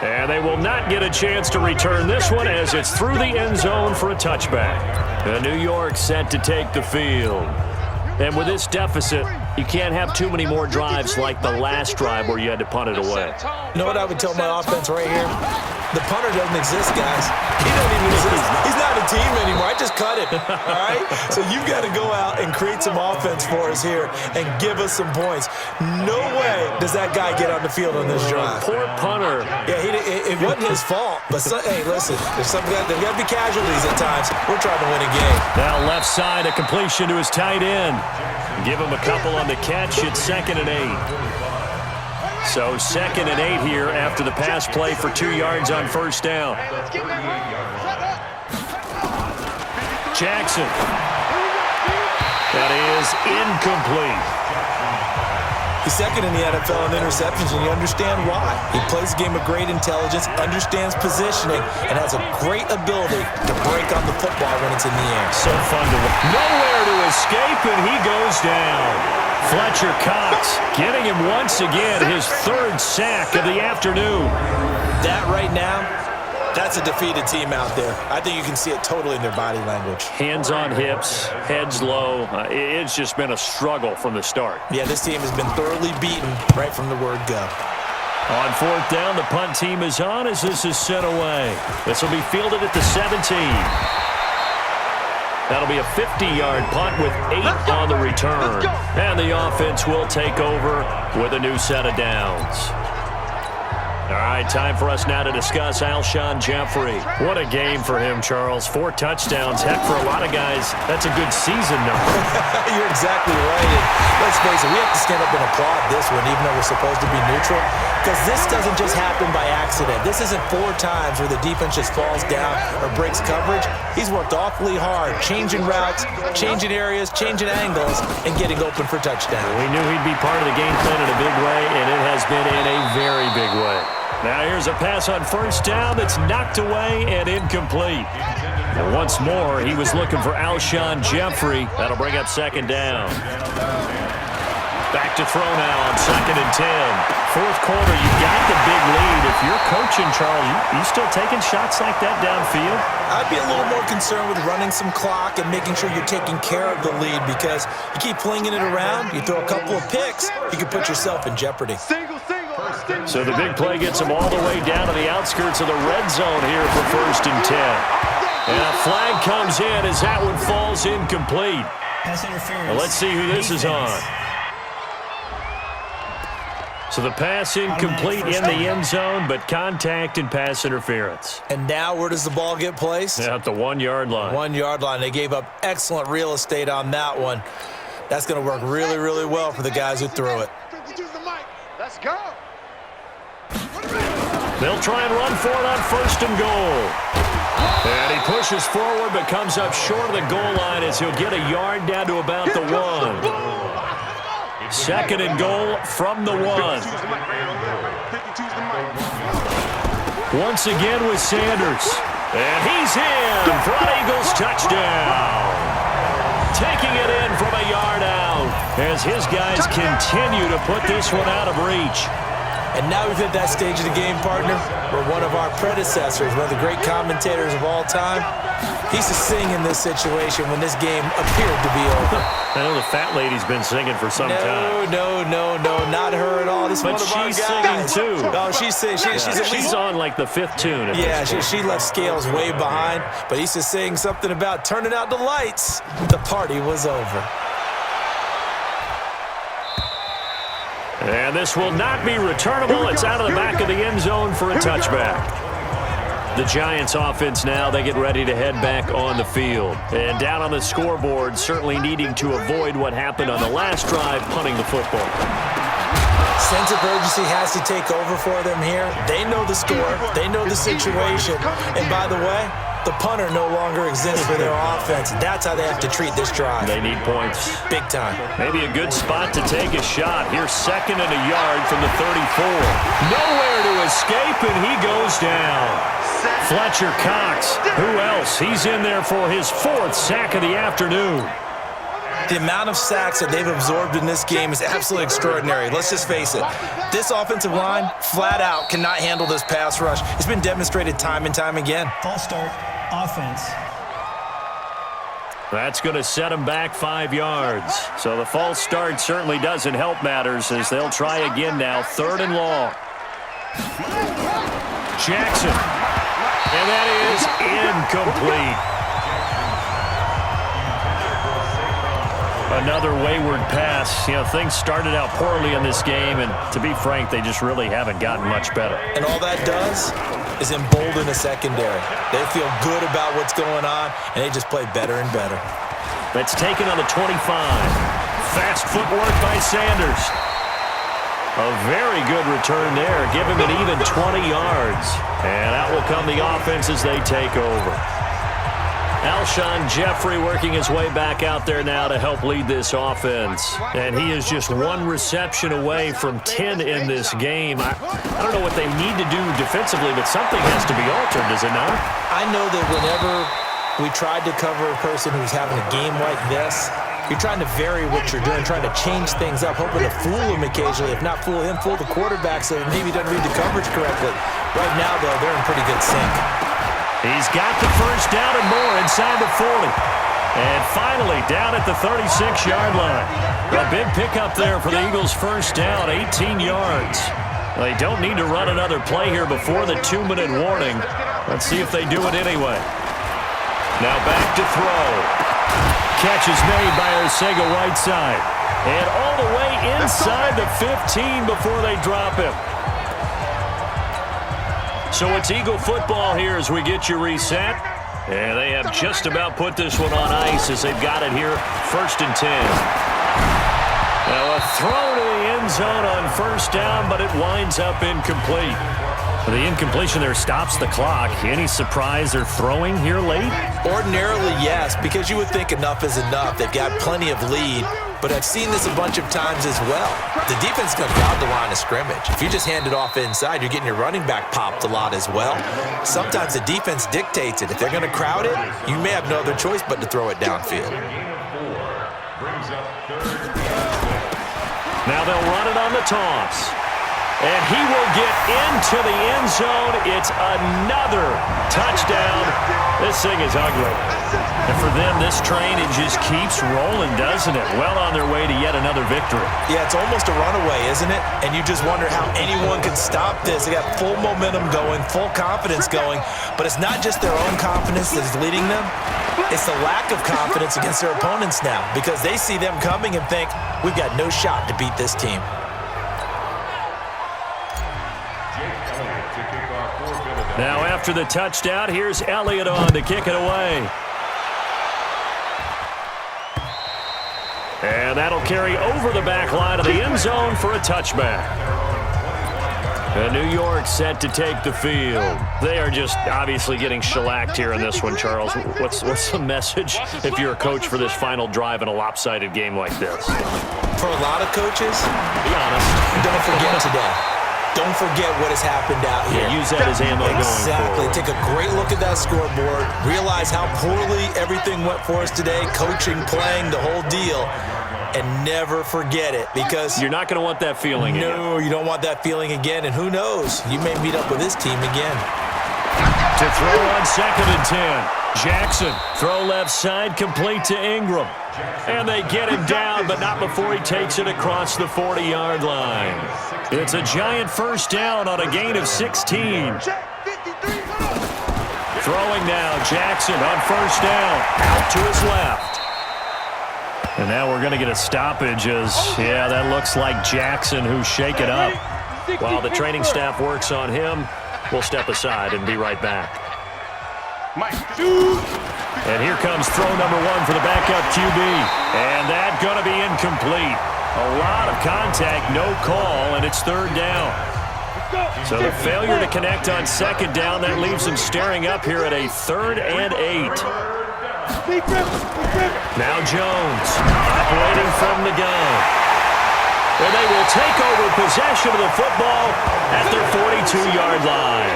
And they will not get a chance to return this one as it's through the end zone for a touchback. And New York set to take the field. And with this deficit, you can't have too many more drives like the last drive where you had to punt it away. You know what I would tell my offense right here? The punter doesn't exist, guys. He doesn't even exist. He's not a team anymore. I just cut him, all right? So you've got to go out and create some offense for us here and give us some points. No way does that guy get on the field on this drive. Poor punter. Yeah, it wasn't his fault. But, hey, listen, there's got to be casualties at times. We're trying to win a game. Now left side, a completion to his tight end. Give him a couple on the catch. It's 2nd and 8. So 2nd and 8 here after the pass play for 2 yards on first down. Jackson. That is incomplete. He's 2nd in the NFL in interceptions, and you understand why. He plays a game of great intelligence, understands positioning, and has a great ability to break on the football when it's in the air. So fun to watch. Nowhere to escape, and he goes down. Fletcher Cox getting him once again, his 3rd sack of the afternoon. That right now, that's a defeated team out there. I think you can see it totally in their body language. Hands on hips, heads low. It's just been a struggle from the start. Yeah, this team has been thoroughly beaten right from the word go. On 4th down, the punt team is on as this is sent away. This will be fielded at the 17. That'll be a 50-yard punt with 8 on the return. And the offense will take over with a new set of downs. All right, time for us now to discuss Alshon Jeffrey. What a game for him, Charles. 4 touchdowns. Heck, for a lot of guys, that's a good season number. You're exactly right. And let's face it, we have to stand up and applaud this one, even though we're supposed to be neutral, because this doesn't just happen by accident. This isn't 4 times where the defense just falls down or breaks coverage. He's worked awfully hard, changing routes, changing areas, changing angles, and getting open for touchdown. We knew he'd be part of the game plan in a big way, and it has been in a very big way. Now here's a pass on first down that's knocked away and incomplete. And once more, he was looking for Alshon Jeffrey. That'll bring up 2nd down. Back to throw now on 2nd and 10. 4th quarter, you got the big lead. If you're coaching, Charles, you still taking shots like that downfield? I'd be a little more concerned with running some clock and making sure you're taking care of the lead, because you keep flinging it around, you throw a couple of picks, you can put yourself in jeopardy. So the big play gets him all the way down to the outskirts of the red zone here for 1st and 10. And a flag comes in as that one falls incomplete. Well, let's see who this is on. So the pass incomplete in the end zone, but contact and pass interference. And now where does the ball get placed? At the 1-yard line. 1-yard line. They gave up excellent real estate on that one. That's going to work really, really well for the guys who threw it. Let's go. They'll try and run for it on 1st and goal. And he pushes forward but comes up short of the goal line as he'll get a yard down to about the 1. 2nd and goal from the 1. Once again with Sanders. And he's in for an Eagles touchdown. Taking it in from a yard out as his guys continue to put this one out of reach. And now we've hit that stage of the game, partner, where one of our predecessors, one of the great commentators of all time, he used to sing in this situation when this game appeared to be over. I know the fat lady's been singing for some time. No, not her at all. This is but one of our she's guys. singing, too. Oh, she's singing. She's on, like, the 5th tune. Yeah, she left Scales way behind, but he used to sing something about turning out the lights. The party was over. And this will not be returnable. It's out of the back of the end zone for a touchback. The Giants offense now, they get ready to head back on the field. And down on the scoreboard, certainly needing to avoid what happened on the last drive, punting the football. Sense of urgency has to take over for them here. They know the score. They know the situation. And by the way, the punter no longer exists for their offense. That's how they have to treat this drive. They need points. Big time. Maybe a good spot to take a shot. Here's 2nd and a yard from the 34. Nowhere to escape, and he goes down. Fletcher Cox. Who else? He's in there for his 4th sack of the afternoon. The amount of sacks that they've absorbed in this game is absolutely extraordinary. Let's just face it. This offensive line, flat out, cannot handle this pass rush. It's been demonstrated time and time again. False start, offense. That's going to set them back 5 yards. So the false start certainly doesn't help matters as they'll try again now. 3rd and long. Jackson. And that is incomplete. Another wayward pass. You know, things started out poorly in this game, and to be frank, they just really haven't gotten much better. And all that does is embolden the secondary. They feel good about what's going on, and they just play better and better. That's taken on the 25. Fast footwork by Sanders. A very good return there. Give him an even 20 yards. And out will come the offense as they take over. Alshon Jeffrey working his way back out there now to help lead this offense. And he is just 1 reception away from 10 in this game. I don't know what they need to do defensively, but something has to be altered, does it not? I know that whenever we tried to cover a person who's having a game like this, you're trying to vary what you're doing, trying to change things up, hoping to fool him occasionally. If not fool him, fool the quarterback so maybe he doesn't read the coverage correctly. Right now, though, they're in pretty good sync. He's got the first down and more inside the 40. And finally, down at the 36-yard line. A big pickup there for the Eagles' first down, 18 yards. They don't need to run another play here before the 2-minute warning. Let's see if they do it anyway. Now back to throw. Catch is made by Arcega-Whiteside. And all the way inside the 15 before they drop him. So it's Eagle football here as we get you reset. And they have just about put this one on ice as they've got it here, 1st and 10. Now a throw to the end zone on first down, but it winds up incomplete. The incompletion there stops the clock. Any surprise they're throwing here late? Ordinarily, yes, because you would think enough is enough. They've got plenty of lead, but I've seen this a bunch of times as well. The defense is going to crowd the line of scrimmage. If you just hand it off inside, you're getting your running back popped a lot as well. Sometimes the defense dictates it. If they're going to crowd it, you may have no other choice but to throw it downfield. Now they'll run it on the toss. And he will get into the end zone. It's another touchdown. This thing is ugly. And for them, this train, it just keeps rolling, doesn't it? Well on their way to yet another victory. Yeah, it's almost a runaway, isn't it? And you just wonder how anyone could stop this. They got full momentum going, full confidence going. But it's not just their own confidence that's leading them. It's the lack of confidence against their opponents now because they see them coming and think, we've got no shot to beat this team. Now after the touchdown, here's Elliott on to kick it away. And that'll carry over the back line of the end zone for a touchback. And New York set to take the field. They are just obviously getting shellacked here in this one, Charles. What's the message if you're a coach for this final drive in a lopsided game like this? For a lot of coaches, be honest, don't forget today. Don't forget what has happened out here. Yeah, use that as ammo going forward. Exactly. Take a great look at that scoreboard. Realize how poorly everything went for us today. Coaching, playing, the whole deal. And never forget it because you're not going to want that feeling again. No, you don't want that feeling again. And who knows? You may meet up with this team again. To throw on 2nd and 10. Jackson, throw left side, complete to Ingram. And they get him down, but not before he takes it across the 40-yard line. It's a giant first down on a gain of 16. Throwing now, Jackson on first down, out to his left. And now we're going to get a stoppage as, yeah, that looks like Jackson who's shaken up. While the training staff works on him, we'll step aside and be right back. And here comes throw number 1 for the backup QB. And that's going to be incomplete. A lot of contact, no call, and it's 3rd down. So the failure to connect on 2nd down, that leaves them staring up here at a 3rd and 8. Now Jones, operating from the gun. And they will take over possession of the football at their 42-yard line.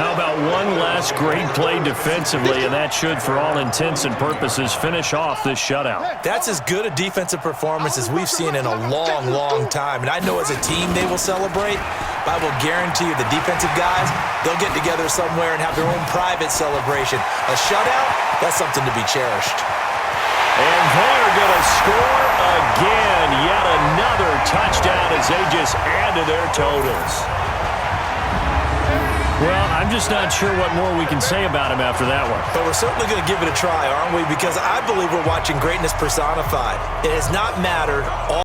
How about one last great play defensively, and that should, for all intents and purposes, finish off this shutout. That's as good a defensive performance as we've seen in a long, long time. And I know as a team they will celebrate, but I will guarantee you the defensive guys, they'll get together somewhere and have their own private celebration. A shutout, that's something to be cherished. And they're going to score again. Yet another touchdown as they just add to their totals. Well, I'm just not sure what more we can say about him after that one. But we're certainly going to give it a try, aren't we? Because I believe we're watching greatness personified. It has not mattered all